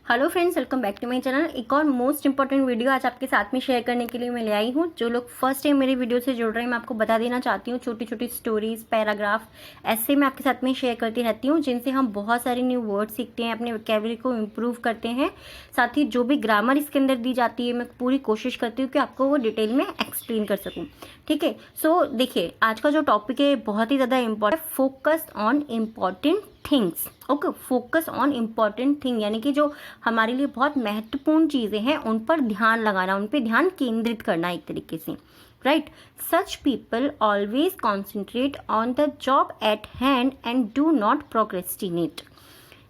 Hello friends, welcome back to my channel. एक और most important video आज आपके साथ में शेयर करने के लिए मैं ले आई हूँ। जो लोग फर्स्ट टाइम मेरी वीडियो से जुड़ रहे हैं, मैं आपको बता देना चाहती हूँ, छोटी छोटी स्टोरीज, पैराग्राफ ऐसे मैं आपके साथ में शेयर करती रहती हूँ, जिनसे हम बहुत सारे न्यू वर्ड सीखते हैं, अपने वोकैबुलरी को इम्प्रूव करते हैं। साथ ही जो भी ग्रामर इसके अंदर दी जाती है, मैं पूरी कोशिश करती हूँ कि आपको वो डिटेल में एक्सप्लेन कर सकूँ। ठीक है, सो देखिए आज का जो टॉपिक है बहुत ही ज़्यादा important, focus on important things. Okay, focus on important thing यानी कि जो हमारे लिए बहुत महत्वपूर्ण चीज़ें हैं उन पर ध्यान लगाना, उन पर ध्यान केंद्रित करना एक तरीके से, right. Such people always concentrate on the job eight hand and do not procrastinate.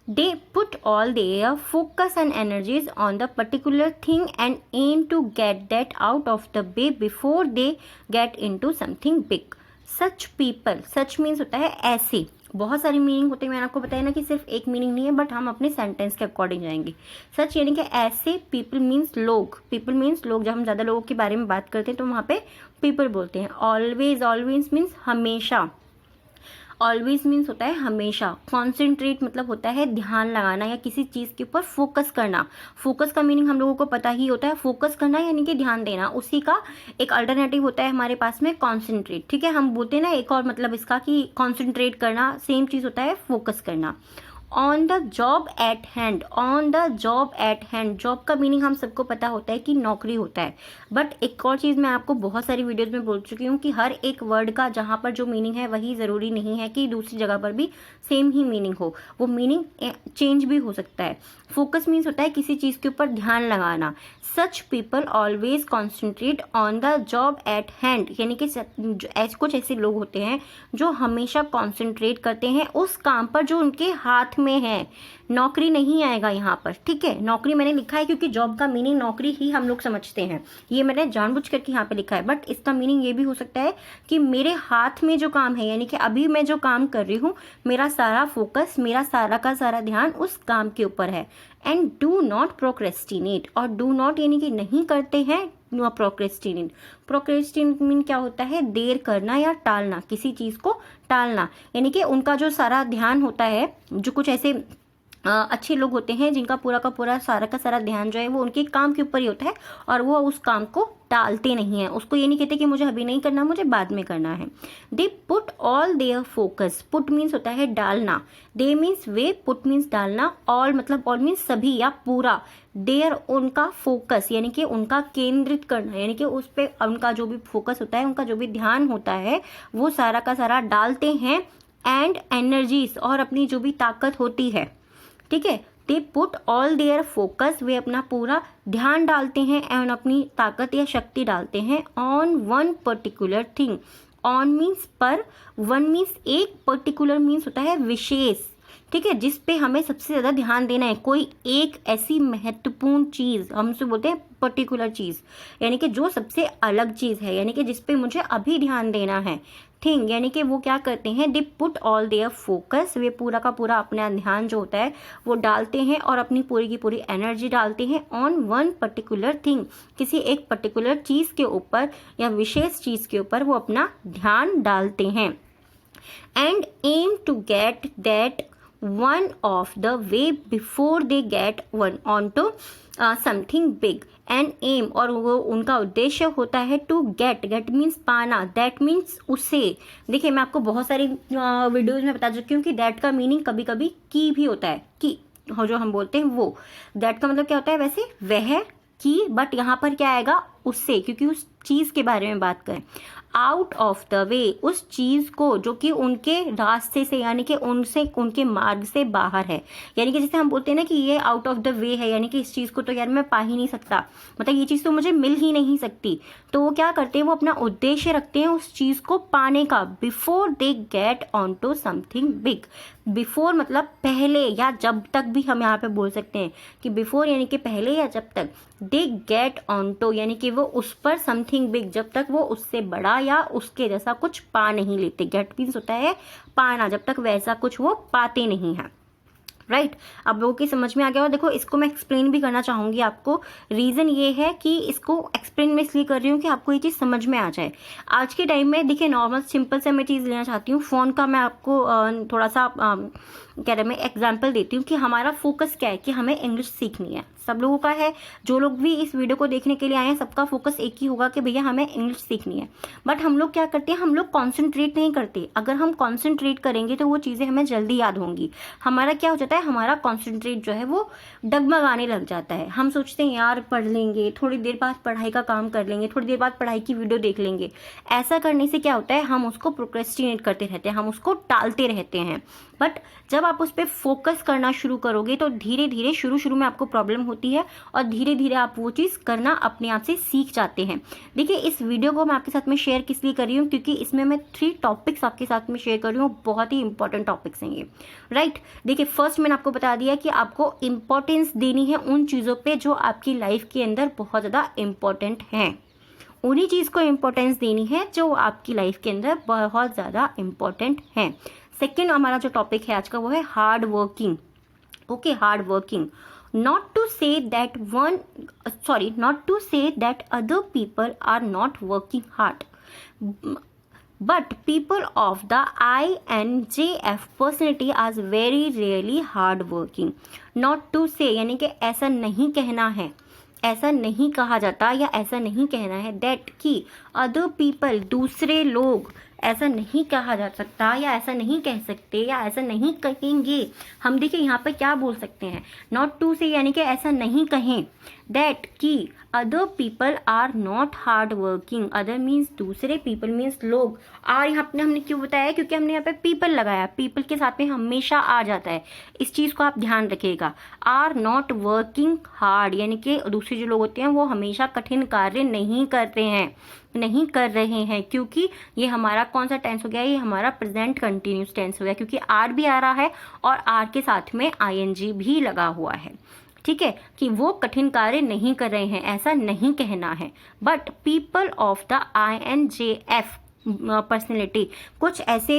They put all their focus and energies on the particular thing and aim to get that out of the way before they get into something big. Such people, such means होता है ऐसे, बहुत सारी meaning होते हैं। मैंने आपको बताया ना कि सिर्फ एक मीनिंग नहीं है, बट हम अपने सेंटेंस के अकॉर्डिंग जाएंगे। सच यानी कि ऐसे, पीपल मीन्स लोग, पीपल मीन्स लोग। जब हम ज़्यादा लोगों के बारे में बात करते हैं तो वहाँ पे पीपल बोलते हैं। ऑलवेज, ऑलवेज मीन्स हमेशा, ऑलवेज मीन्स होता है हमेशा। कॉन्सेंट्रेट मतलब होता है ध्यान लगाना या किसी चीज़ के ऊपर फोकस करना। फोकस का मीनिंग हम लोगों को पता ही होता है, फोकस करना यानी कि ध्यान देना। उसी का एक अल्टरनेटिव होता है हमारे पास में कॉन्सेंट्रेट। ठीक है, हम बोलते हैं ना एक और मतलब इसका कि कॉन्सेंट्रेट करना, सेम चीज़ होता है फोकस करना। On the job eight hand, on the job eight hand, job का मीनिंग हम सबको पता होता है कि नौकरी होता है। बट एक और चीज़ मैं आपको बहुत सारी वीडियोज़ में बोल चुकी हूँ कि हर एक वर्ड का जहाँ पर जो मीनिंग है वही ज़रूरी नहीं है कि दूसरी जगह पर भी सेम ही मीनिंग हो, वो मीनिंग चेंज भी हो सकता है। फोकस मीन्स होता है किसी चीज़ के ऊपर ध्यान लगाना। Such people always concentrate on the job eight hand यानी कि कुछ ऐसे लोग होते हैं जो हमेशा कॉन्सेंट्रेट करते हैं उस काम पर जो उनके हाथ में है। नौकरी नहीं आएगा यहाँ पर, ठीक है। नौकरी मैंने लिखा है क्योंकि जॉब का मीनिंग नौकरी ही हम लोग समझते हैं, ये मैंने जानबूझ करके यहाँ पे लिखा है। बट इसका मीनिंग ये भी हो सकता है कि मेरे हाथ में जो काम है, यानी कि अभी मैं जो काम कर रही हूँ, मेरा सारा फोकस, मेरा सारा का सारा ध्यान उस काम के ऊपर है। एंड डू नॉट प्रोक्रेस्टिनेट, और डू नॉट यानी कि नहीं करते हैं, प्रोक्रेस्टिनेट। प्रोक्रेस्टिनेट मीन क्या होता है? देर करना या टालना, किसी चीज़ को टालना। यानी कि उनका जो सारा ध्यान होता है, जो कुछ ऐसे अच्छे लोग होते हैं जिनका पूरा का पूरा सारा का सारा ध्यान जो है वो उनके काम के ऊपर ही होता है और वो उस काम को टालते नहीं हैं। उसको ये नहीं कहते कि मुझे अभी नहीं करना, मुझे बाद में करना है। They put all their focus, put means होता है डालना, दे मीन्स वे, पुट मीन्स डालना, ऑल मतलब ऑल मीन्स सभी या पूरा, देयर उनका फोकस यानी कि उनका केंद्रित करना, यानी कि उस पर उनका जो भी फोकस होता है, उनका जो भी ध्यान होता है वो सारा का सारा डालते हैं। एंड एनर्जीज, और अपनी जो भी ताकत होती है, ठीक है। They put all their focus, वे अपना पूरा ध्यान डालते हैं एंड अपनी ताकत या शक्ति डालते हैं on one particular thing. On means पर, वन मीन्स एक, पर्टिकुलर मीन्स होता है विशेष, ठीक है, जिस पे हमें सबसे ज़्यादा ध्यान देना है। कोई एक ऐसी महत्वपूर्ण चीज़, हम उसे बोलते हैं पर्टिकुलर चीज़, यानी कि जो सबसे अलग चीज़ है, यानी कि जिस पे मुझे अभी ध्यान देना है। थिंग यानी कि वो क्या करते हैं? They put all their focus, वे पूरा का पूरा अपना ध्यान जो होता है वो डालते हैं और अपनी पूरी की पूरी एनर्जी डालते हैं ऑन वन पर्टिकुलर थिंग, किसी एक पर्टिकुलर चीज़ के ऊपर या विशेष चीज़ के ऊपर वो अपना ध्यान डालते हैं। And aim to get that one of the way before they get one onto something big and aim, और वो उनका उद्देश्य होता है टू गेट, गेट मीन्स पाना, दैट मीन्स उसे। देखिए मैं आपको बहुत सारी वीडियोज़ में बता चुकी हूँ कि दैट का मीनिंग कभी कभी की भी होता है, कि जो हम बोलते हैं वो, दैट का मतलब क्या होता है वैसे? वह, की, बट यहाँ पर क्या आएगा? उससे, क्योंकि उस चीज़ के बारे में बात करें। आउट ऑफ द वे, उस चीज़ को जो कि उनके रास्ते से यानी कि उनसे, उनके मार्ग से बाहर है। यानी कि जैसे हम बोलते हैं ना कि ये आउट ऑफ द वे है, यानी कि इस चीज़ को तो यार मैं पा ही नहीं सकता, मतलब ये चीज़ तो मुझे मिल ही नहीं सकती। तो वो क्या करते हैं? वो अपना उद्देश्य रखते हैं उस चीज़ को पाने का। Before they get on to something big, before मतलब पहले या जब तक भी हम यहाँ पे बोल सकते हैं कि बिफोर यानी कि पहले या जब तक, दे गेट ऑन टू यानी कि वो उस पर समथिंग बिग, जब तक वो उससे बड़ा या उसके जैसा कुछ पा नहीं लेते। गेट मीन्स होता है पाना, जब तक वैसा कुछ वो पाते नहीं हैं। राइट अब लोगों की समझ में आ गया। और देखो इसको मैं एक्सप्लेन भी करना चाहूँगी आपको। रीज़न ये है कि इसको एक्सप्लेन मैं इसलिए कर रही हूँ कि आपको ये चीज़ समझ में आ जाए। आज के टाइम में देखिए नॉर्मल सिंपल से मैं चीज़ लेना चाहती हूँ। फ़ोन का मैं आपको थोड़ा सा क्या मैं एग्जाम्पल देती हूँ कि हमारा फोकस क्या है कि हमें इंग्लिश सीखनी है। सब लोगों का है, जो लोग भी इस वीडियो को देखने के लिए आए हैं सबका फोकस एक ही होगा कि भैया हमें इंग्लिश सीखनी है। बट हम लोग क्या करते हैं, हम लोग कॉन्सेंट्रेट नहीं करते। अगर हम कॉन्सेंट्रेट करेंगे तो वो चीज़ें हमें जल्दी याद होंगी। हमारा क्या हो जाता है, हमारा कॉन्सेंट्रेट जो है वो डगमगाने लग जाता है। हम सोचते हैं यार पढ़ लेंगे, थोड़ी देर बाद पढ़ाई का काम कर लेंगे, थोड़ी देर बाद पढ़ाई की वीडियो देख लेंगे। ऐसा करने से क्या होता है, हम उसको प्रोक्रेस्टिनेट करते रहते हैं, हम उसको टालते रहते हैं। बट जब आप उस पर फोकस करना शुरू करोगे तो धीरे धीरे शुरू में आपको प्रॉब्लम होती है और धीरे धीरे आप वो चीज़ करना अपने आप से सीख जाते हैं। देखिए इस वीडियो को मैं आपके साथ में शेयर किस लिए कर रही हूँ, क्योंकि इसमें मैं 3 टॉपिक्स आपके साथ में शेयर कर रही हूँ। बहुत ही इंपॉर्टेंट टॉपिक्स हैं ये, राइट। देखिए फर्स्ट मैंने आपको बता दिया कि आपको इंपॉर्टेंस देनी है उन चीज़ों पे जो आपकी लाइफ के अंदर बहुत ज़्यादा इंपॉर्टेंट हैं। उन्हीं चीज़ को इम्पोर्टेंस देनी है जो आपकी लाइफ के अंदर बहुत ज़्यादा इम्पोर्टेंट है। सेकेंड हमारा जो टॉपिक है आज का वो है hard working. Okay, hard working. not to say that not to say that other people are not working hard, but people of the INJF personality are very rarely hard working. not to say यानी कि ऐसा नहीं कहना है, ऐसा नहीं कहा जाता या ऐसा नहीं कहना है दैट कि अदर पीपल दूसरे लोग, ऐसा नहीं कहा जा सकता या ऐसा नहीं कह सकते या ऐसा नहीं कहेंगे। हम देखिए यहाँ पे क्या बोल सकते हैं, नॉट टू से यानी कि ऐसा नहीं कहें दैट कि other people are not hard working. Other means दूसरे, पीपल मीन्स लोग। आर यहाँ पे हमने क्यों बताया, क्योंकि हमने यहाँ पे पीपल लगाया, पीपल के साथ में हमेशा आ जाता है। इस चीज़ को आप ध्यान रखिएगा। आर नॉट वर्किंग हार्ड यानी कि दूसरे जो लोग होते हैं वो हमेशा कठिन कार्य नहीं करते हैं, नहीं कर रहे हैं। क्योंकि ये हमारा कौन सा टेंस हो गया, ये हमारा प्रेजेंट कंटिन्यूस टेंस हो गया, क्योंकि आर भी आ रहा है और आर के साथ में ING भी लगा हुआ है। ठीक है, कि वो कठिन कार्य नहीं कर रहे हैं, ऐसा नहीं कहना है। But people of the INJF personality, कुछ ऐसे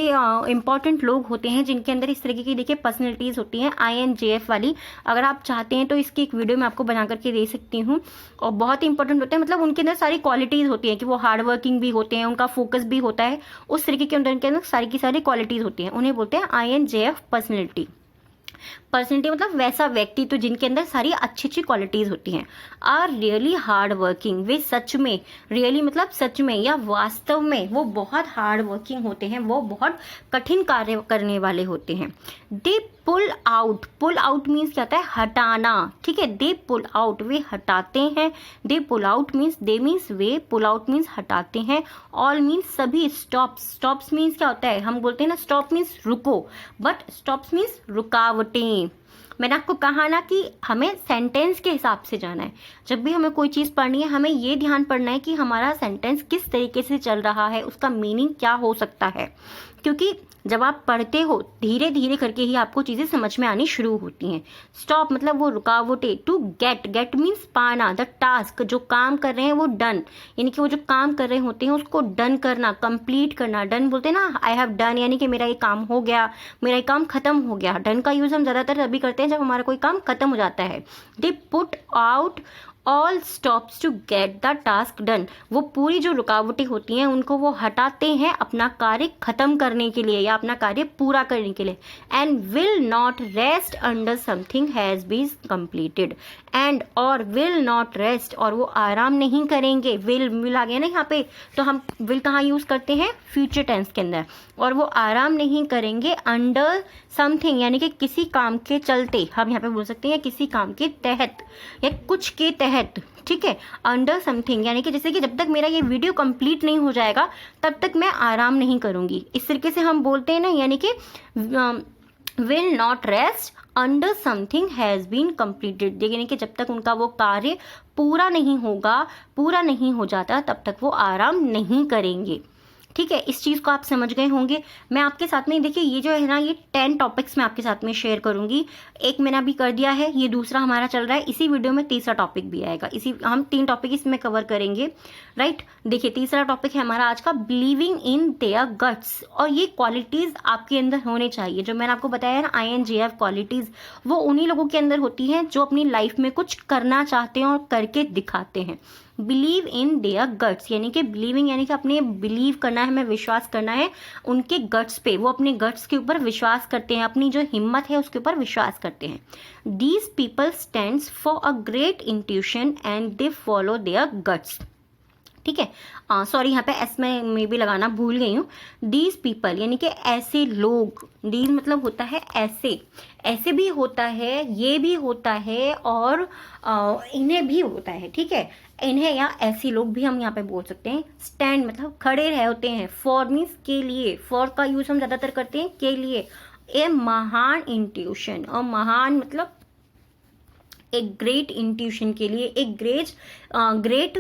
इंपॉर्टेंट लोग होते हैं जिनके अंदर इस तरीके की देखिए पर्सनैलिटीज़ होती हैं INJF वाली। अगर आप चाहते हैं तो इसकी एक वीडियो मैं आपको बना करके दे सकती हूँ। और बहुत ही इंपॉर्टेंट होते हैं, मतलब उनके अंदर सारी क्वालिटीज़ होती हैं कि वो हार्ड वर्किंग भी होते हैं, उनका फोकस भी होता है, उस तरीके के उनके अंदर सारी की सारी क्वालिटीज़ होती हैं। उन्हें बोलते हैं INJF पर्सनैलिटी। पर्सनैलिटी मतलब वैसा व्यक्ति तो जिनके अंदर सारी अच्छी अच्छी क्वालिटीज़ होती हैं। आर रियली हार्ड वर्किंग, वे सच में, रियली मतलब सच में या वास्तव में वो बहुत हार्ड वर्किंग होते हैं, वो बहुत कठिन कार्य करने वाले होते हैं। दे पुल आउट मीन्स क्या होता है, हटाना। ठीक है, दे पुल आउट, वे हटाते हैं। They pull out means, they means वे, पुल आउट मीन्स हटाते हैं। ऑल मीन्स सभी। स्टॉप्स मीन्स क्या होता है, हम बोलते हैं ना स्टॉप मीन्स रुको, बट स्टॉप्स मीन्स रुकावटें। मैंने आपको कहा ना कि हमें सेंटेंस के हिसाब से जाना है। जब भी हमें कोई चीज़ पढ़नी है हमें ये ध्यान पड़ना है कि हमारा सेंटेंस किस तरीके से चल रहा है, उसका मीनिंग क्या हो सकता है। क्योंकि जब आप पढ़ते हो धीरे धीरे करके ही आपको चीज़ें समझ में आनी शुरू होती हैं। स्टॉप मतलब वो रुकावटें। टू गेट मीन्स पाना। द टास्क, जो काम कर रहे हैं वो डन, यानी कि वो जो काम कर रहे होते हैं उसको डन करना, कंप्लीट करना। डन बोलते हैं ना, आई हैव डन, यानी कि मेरा ये काम हो गया, मेरा ये काम खत्म हो गया। डन का यूज़ हम ज़्यादातर तभी करते हैं जब हमारा कोई काम खत्म हो जाता है। They put out all stops to get the task done, वो पूरी जो रुकावटें होती हैं उनको वो हटाते हैं अपना कार्य खत्म करने के लिए या अपना कार्य पूरा करने के लिए। And will not rest under something has been completed. And और विल नॉट रेस्ट, और वो आराम नहीं करेंगे। विल आ गया ना यहाँ पे, तो हम विल कहाँ यूज़ करते हैं, फ्यूचर टेंस के अंदर। और वो आराम नहीं करेंगे अंडर समथिंग, यानी कि किसी काम के चलते, हम यहाँ पे बोल सकते हैं किसी काम के तहत या कुछ के तहत। ठीक है, अंडर समथिंग यानी कि जैसे कि जब तक मेरा ये वीडियो कंप्लीट नहीं हो जाएगा तब तक मैं आराम नहीं करूँगी, इस तरीके से हम बोलते हैं ना। यानी कि will not rest under something has been completed, यानी कि जब तक उनका वो कार्य पूरा नहीं होगा, पूरा नहीं हो जाता तब तक वो आराम नहीं करेंगे। ठीक है, इस चीज़ को आप समझ गए होंगे। मैं आपके साथ में देखिए ये जो है ना, ये 10 टॉपिक्स मैं आपके साथ में शेयर करूंगी। एक मैंने अभी कर दिया है, ये दूसरा हमारा चल रहा है। इसी वीडियो में तीसरा टॉपिक भी आएगा, इसी हम 3 टॉपिक इसमें कवर करेंगे, राइट। देखिए तीसरा टॉपिक है हमारा आज का, बिलीविंग इन देयर गट्स। और ये क्वालिटीज़ आपके अंदर होने चाहिए, जो मैंने आपको बताया ना INGF क्वालिटीज़, वो उन्हीं लोगों के अंदर होती हैं जो अपनी लाइफ में कुछ करना चाहते हैं और करके दिखाते हैं। बिलीव इन देयर गट्स, यानी कि बिलीविंग यानी कि अपने बिलीव करना है, हमें विश्वास करना है उनके गट्स पे, वो अपने गट्स के ऊपर विश्वास करते हैं, अपनी जो हिम्मत है उसके ऊपर विश्वास करते हैं। These people stands for a great intuition and they follow their guts. ठीक है, सॉरी यहाँ पे एस में भी लगाना भूल गई हूँ। दीज पीपल यानी कि ऐसे लोग, दीज मतलब होता है ऐसे, ऐसे भी होता है, ये भी होता है और इन्हें भी होता है। ठीक है, इन्हें या ऐसे लोग भी हम यहाँ पे बोल सकते हैं। स्टैंड मतलब खड़े रहे होते हैं, फॉर मीन्स के लिए, फॉर का यूज हम ज़्यादातर करते हैं के लिए। ए महान इंट्यूशन, और महान मतलब एक ग्रेट इंट्यूशन के लिए, एक ग्रेट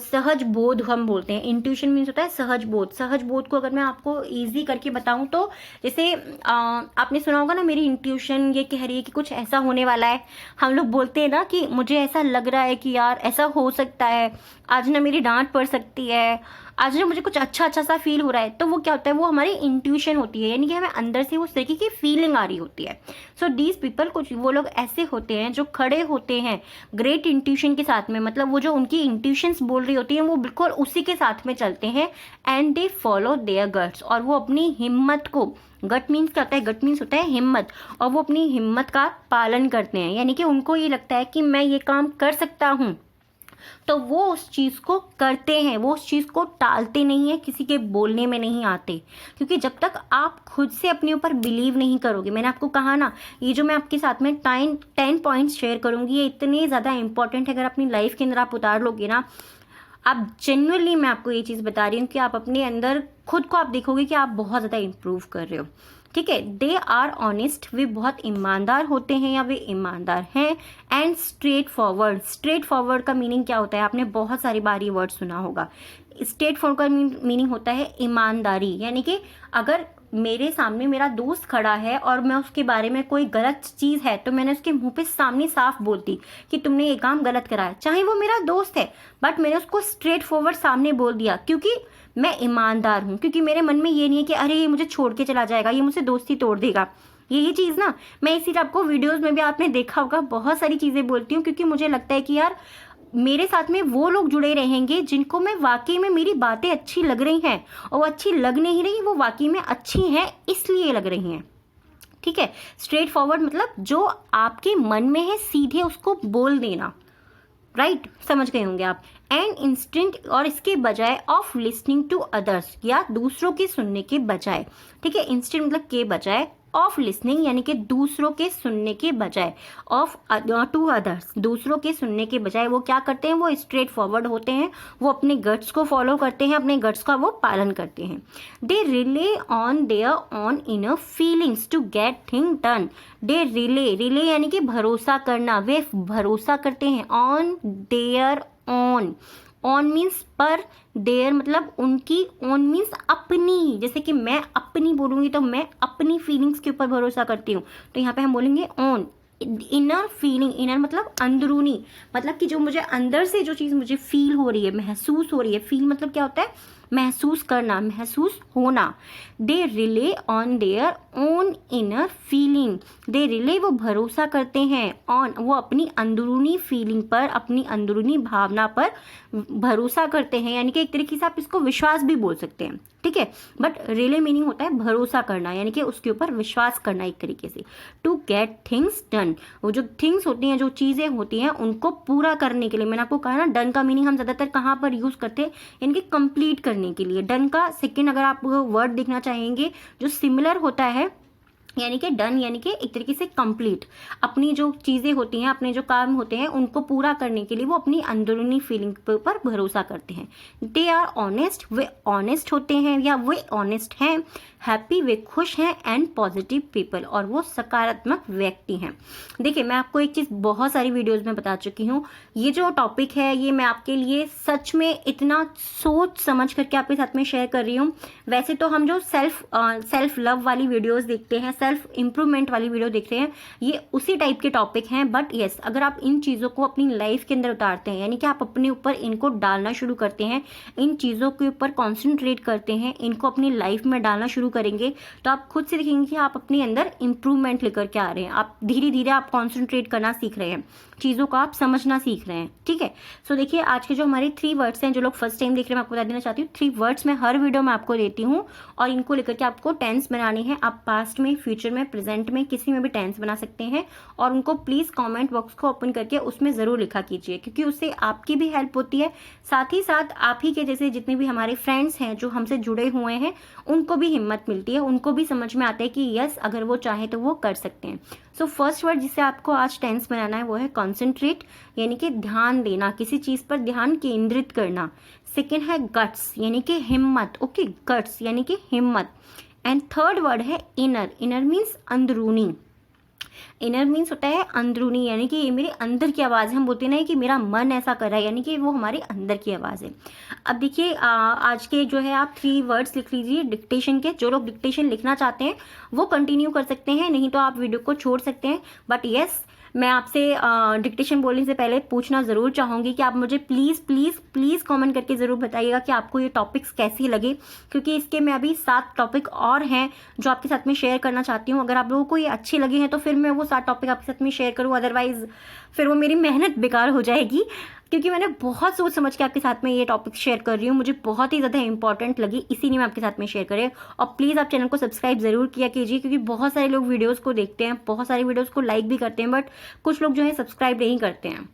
सहज बोध हम बोलते हैं। इंट्यूशन मीन्स होता है सहज बोध। सहज बोध को अगर मैं आपको इजी करके बताऊं तो जैसे आपने सुना होगा ना, मेरी इंट्यूशन ये कह रही है कि कुछ ऐसा होने वाला है। हम लोग बोलते हैं ना कि मुझे ऐसा लग रहा है कि यार ऐसा हो सकता है, आज ना मेरी डांट पड़ सकती है, आज ना मुझे कुछ अच्छा सा फील हो रहा है। तो वो क्या होता है, वो हमारी इंट्यूशन होती है, यानी कि हमें अंदर से उस तरीके की फीलिंग आ रही होती है। सो दीज पीपल, कुछ वो लोग ऐसे होते हैं जो खड़े होते हैं ग्रेट इंट्यूशन के साथ में, मतलब वो जो उनकी इंट्यूशंस बोल रही होती हैं वो बिल्कुल उसी के साथ में चलते हैं। And they follow their guts, और वो अपनी हिम्मत को, गट मीन्स क्या होता है, गट मीन्स होता है हिम्मत, और वो अपनी हिम्मत का पालन करते हैं। यानी कि उनको ये लगता है कि मैं ये काम कर सकता हूँ, तो वो उस चीज़ को करते हैं, वो उस चीज़ को टालते नहीं है, किसी के बोलने में नहीं आते। क्योंकि जब तक आप खुद से अपने ऊपर बिलीव नहीं करोगे, मैंने आपको कहा ना, ये जो मैं आपके साथ में 10 पॉइंट्स शेयर करूंगी, ये इतने ज़्यादा इंपॉर्टेंट है। अगर अपनी लाइफ के अंदर आप उतार लोगे ना, आप जेन्युइनली, मैं आपको ये चीज़ बता रही हूँ कि आप अपने अंदर खुद को आप देखोगे कि आप बहुत ज़्यादा इम्प्रूव कर रहे हो। ठीक है, दे आर ऑनेस्ट, वे बहुत ईमानदार होते हैं या वे ईमानदार हैं। And straight forward, straight forward का मीनिंग क्या होता है, आपने बहुत सारी बार ये वर्ड सुना होगा। स्ट्रेट फॉरवर्ड का मीनिंग होता है ईमानदारी, यानी कि अगर मेरे सामने मेरा दोस्त खड़ा है और मैं उसके बारे में कोई गलत चीज़ है तो मैंने उसके मुंह पे सामने साफ बोलती कि तुमने ये काम गलत करा है, चाहे वो मेरा दोस्त है, बट मैंने उसको स्ट्रेट फॉरवर्ड सामने बोल दिया, क्योंकि मैं ईमानदार हूँ, क्योंकि मेरे मन में ये नहीं है कि अरे ये मुझे छोड़ के चला जाएगा, ये मुझसे दोस्ती तोड़ देगा। यही चीज़ ना, मैं इसीलिए आपको वीडियोज़ में भी आपने देखा होगा बहुत सारी चीज़ें बोलती हूँ, क्योंकि मुझे लगता है कि यार मेरे साथ में वो लोग जुड़े रहेंगे जिनको मैं वाकई में मेरी बातें अच्छी लग रही हैं, और वो अच्छी लग नहीं रही, वो वाकई में अच्छी हैं इसलिए लग रही हैं। ठीक है, स्ट्रेट फॉरवर्ड मतलब जो आपके मन में है सीधे उसको बोल देना, राइट, समझ गए होंगे आप। एंड इंस्टिंक्ट, और इसके बजाय ऑफ लिसनिंग टू अदर्स, या दूसरों के सुनने के बजाय। ठीक है, इंस्टिंक्ट मतलब के बजाय, ऑफ लिसनिंग यानी कि दूसरों के सुनने के बजाय, ऑफ टू अदर्स, दूसरों के सुनने के बजाय वो क्या करते हैं, वो स्ट्रेट फॉरवर्ड होते हैं, वो अपने गट्स को फॉलो करते हैं, अपने गट्स का वो पालन करते हैं। They rely on their on inner feelings to get thing done. They rely यानी कि भरोसा करना, वे भरोसा करते हैं on their on, on means पर, देयर मतलब उनकी, ऑन मीन्स अपनी, जैसे कि मैं अपनी बोलूँगी तो मैं अपनी फीलिंग्स के ऊपर भरोसा करती हूँ, तो यहाँ पे हम बोलेंगे ऑन। इनर फीलिंग, इनर मतलब अंदरूनी, मतलब कि जो मुझे अंदर से जो चीज़ मुझे फील हो रही है, महसूस हो रही है। फील मतलब क्या होता है, महसूस करना, महसूस होना। They rely on their own inner feeling, they rely वो भरोसा करते हैं ऑन, वो अपनी अंदरूनी फीलिंग पर, अपनी अंदरूनी भावना पर भरोसा करते हैं, यानी कि एक तरीके से आप इसको विश्वास भी बोल सकते हैं। ठीक है, बट रिले मीनिंग होता है भरोसा करना, यानी कि उसके ऊपर विश्वास करना एक तरीके से। टू गेट थिंग्स डन, वो जो थिंग्स होती हैं, जो चीज़ें होती हैं, उनको पूरा करने के लिए। मैंने आपको कहा ना, डन का मीनिंग हम ज़्यादातर कहाँ पर यूज़ करते हैं, यानी कि कंप्लीट करने के लिए। डन का सेकेंड अगर आप वर्ड देखना चाहेंगे जो सिमिलर होता है यानी कि डन, यानी कि एक तरीके से कंप्लीट। अपनी जो चीज़ें होती हैं, अपने जो काम होते हैं, उनको पूरा करने के लिए वो अपनी अंदरूनी फीलिंग पर भरोसा करते हैं। दे आर ऑनेस्ट, वे ऑनेस्ट होते हैं या वे ऑनेस्ट हैं। हैप्पी, वे खुश हैं। एंड पॉजिटिव पीपल, और वो सकारात्मक व्यक्ति हैं। देखिए, मैं आपको एक चीज़ बहुत सारी वीडियोज़ में बता चुकी हूँ। ये जो टॉपिक है ये मैं आपके लिए सच में इतना सोच समझ करके आपके साथ में शेयर कर रही हूँ। वैसे तो हम जो सेल्फ लव वाली वीडियोस देखते हैं, सेल्फ इम्प्रूवमेंट वाली वीडियो देखते हैं, ये उसी टाइप के टॉपिक हैं। बट यस, अगर आप इन चीज़ों को अपनी लाइफ के अंदर उतारते हैं, यानी कि आप अपने ऊपर इनको डालना शुरू करते हैं, इन चीज़ों के ऊपर कॉन्सेंट्रेट करते हैं, इनको अपनी लाइफ में डालना शुरू करेंगे, तो आप खुद से देखेंगे कि आप अपने अंदर इम्प्रूवमेंट लेकर के आ रहे हैं। आप धीरे धीरे आप कॉन्सेंट्रेट करना सीख रहे हैं, चीज़ों को आप समझना सीख रहे हैं। ठीक है, सो देखिए, आज के जो हमारे 3 वर्ड्स हैं, जो लोग फर्स्ट टाइम देख रहे हैं, मैं आपको बता देना चाहती हूँ, 3 वर्ड्स मैं हर वीडियो में आपको देती हूँ, और इनको लेकर के आपको टेंस बनानी है। आप पास्ट में, फ्यूचर में, प्रेजेंट में, किसी में भी टेंस बना सकते हैं। और उनको प्लीज़ कमेंट बॉक्स को ओपन करके उसमें ज़रूर लिखा कीजिए, क्योंकि उससे आपकी भी हेल्प होती है, साथ ही साथ आप ही के जैसे जितने भी हमारे फ्रेंड्स हैं जो हमसे जुड़े हुए हैं, उनको भी हिम्मत मिलती है, उनको भी समझ में आता है कि यस, अगर वो चाहे तो वो कर सकते हैं। सो फर्स्ट वर्ड जिसे आपको आज टेंस बनाना है वो है कॉन्सेंट्रेट, यानी कि ध्यान देना, किसी चीज़ पर ध्यान केंद्रित करना। सेकेंड है गट्स, यानी कि हिम्मत। ओके, गट्स यानी कि हिम्मत। एंड थर्ड वर्ड है इनर। इनर मीन्स अंदरूनी। इनर मीन्स होता है अंदरूनी, यानी कि ये मेरे अंदर की आवाज़ है। हम बोलते ना कि मेरा मन ऐसा कर रहा है, यानी कि वो हमारे अंदर की आवाज़ है। अब देखिए, आज के जो है आप 3 वर्ड्स लिख लीजिए डिक्टेशन के। जो लोग डिक्टेशन लिखना चाहते हैं वो कंटिन्यू कर सकते हैं, नहीं तो आप वीडियो को छोड़ सकते हैं। बट यस, मैं आपसे डिक्टेशन बोलने से पहले पूछना ज़रूर चाहूँगी कि आप मुझे प्लीज़ प्लीज़ प्लीज़ कमेंट करके ज़रूर बताइएगा कि आपको ये टॉपिक्स कैसे लगे, क्योंकि इसके में अभी 7 टॉपिक और हैं जो आपके साथ में शेयर करना चाहती हूँ। अगर आप लोगों को ये अच्छे लगे हैं तो फिर मैं वो 7 टॉपिक आपके साथ में शेयर करूँ, अदरवाइज़ फिर वो मेरी मेहनत बेकार हो जाएगी, क्योंकि मैंने बहुत सोच समझ के आपके साथ में ये टॉपिक शेयर कर रही हूँ। मुझे बहुत ही ज़्यादा इंपॉर्टेंट लगी, इसीलिए मैं आपके साथ में शेयर करें। और प्लीज़ आप चैनल को सब्सक्राइब ज़रूर किया कीजिए, क्योंकि बहुत सारे लोग वीडियोज़ को देखते हैं, बहुत सारी वीडियोज़ को लाइक भी करते हैं, बट कुछ लोग जो है सब्सक्राइब नहीं करते हैं।